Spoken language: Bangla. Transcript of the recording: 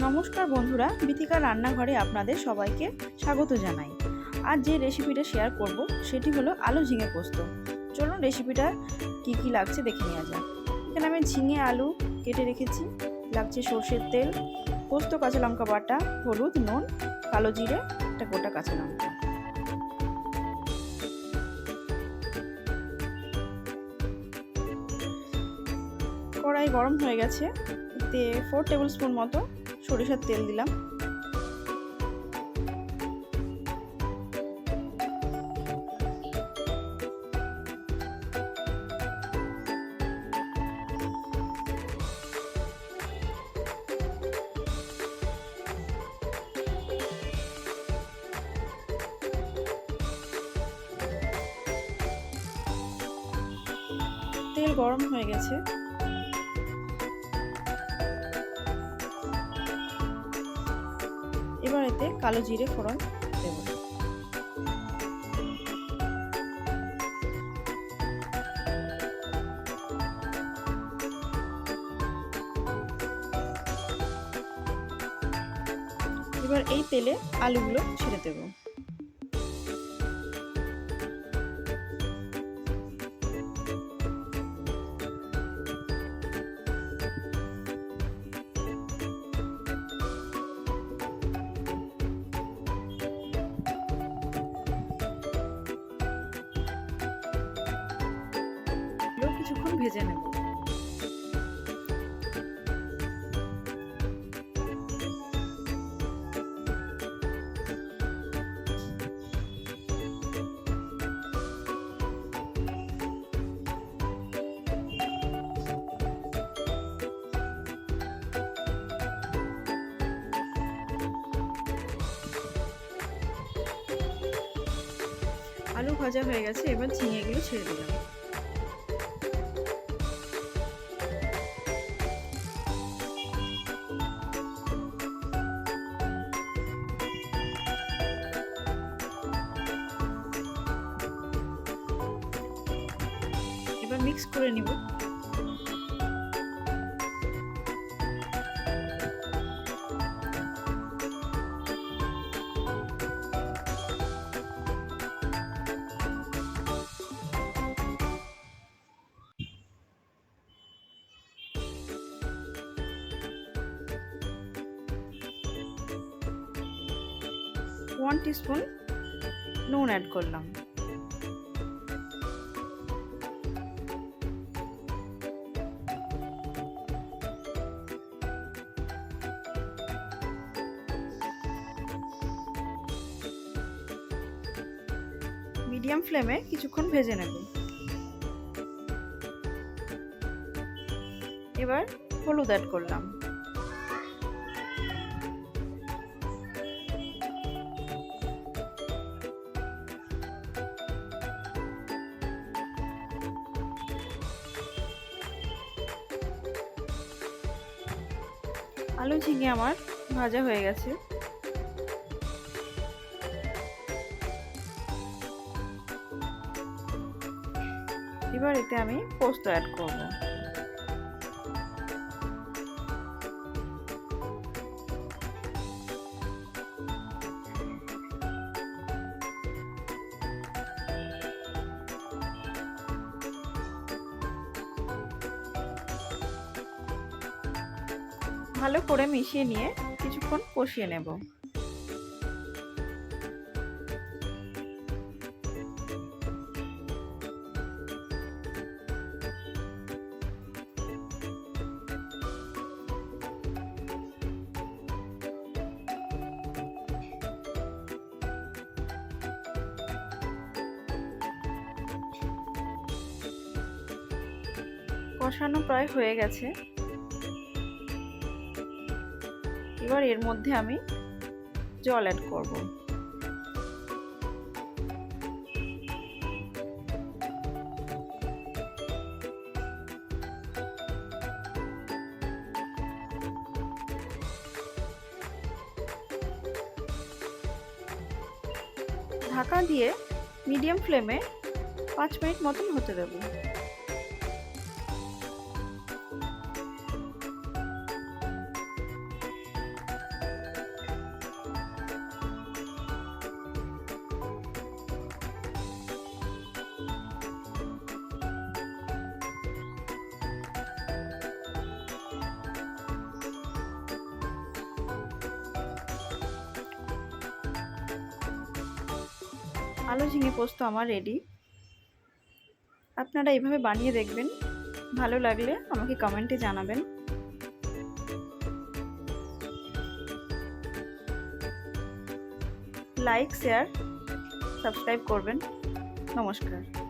নমস্কার বন্ধুরা, বিথিকার রান্নাঘরে আপনাদের সবাইকে স্বাগত জানাই। আজ যে রেসিপিটা শেয়ার করব সেটি হলো আলু ঝিঙে পোস্ত। চলুন রেসিপিটা কি কি লাগছে দেখে নেওয়া যাক। এখানে আমি ঝিঙে আলু কেটে রেখেছি, লাগছে সর্ষের তেল, পোস্ত, কাঁচা লঙ্কা বাটা, হলুদ, নুন, কালো জিরে, একটা গোটা কাঁচা লঙ্কা। কড়াই গরম হয়ে গেছে, এতে 4 টেবিল স্পুন মতো সরিষার তেল দিলাম। তেল গরম হয়ে গেছে, এবার এতে কালো জিরে ফোড়ন দেব। এবার এই তেলে আলুগুলো ছেড়ে দেব। কিছুক্ষণ ভেজে নেব। আলু ভাজা হয়ে গেছে, এবার ঝিঙেগুলো ছেড়ে দিলাম। এবার মিক্স করে নিব। ওয়ান টিস্পুন নুন অ্যাড করলাম। মিডিয়াম ফ্লেমে কিছুক্ষণ ভেজে নেব। এবার হলুদ অ্যাড করলাম। আলু ঝিঙে আমার ভাজা হয়ে গেছে। এবার এতে আমি পোস্ত অ্যাড করব। ভালো করে মিশিয়ে নিয়ে কিছুক্ষণ কষিয়ে নেব। কষানো প্রায় হয়ে গেছে, এবার এর মধ্যে আমি জল অ্যাড করব। ঢাকা দিয়ে মিডিয়াম ফ্লেমে 5 মিনিট মতন হতে দেব। আলু ঝিঙে পোস্ত আমার রেডি। আপনারা এইভাবে বানিয়ে দেখবেন, ভালো লাগলে আমাকে কমেন্টে জানাবেন। লাইক, শেয়ার, সাবস্ক্রাইব করবেন। নমস্কার।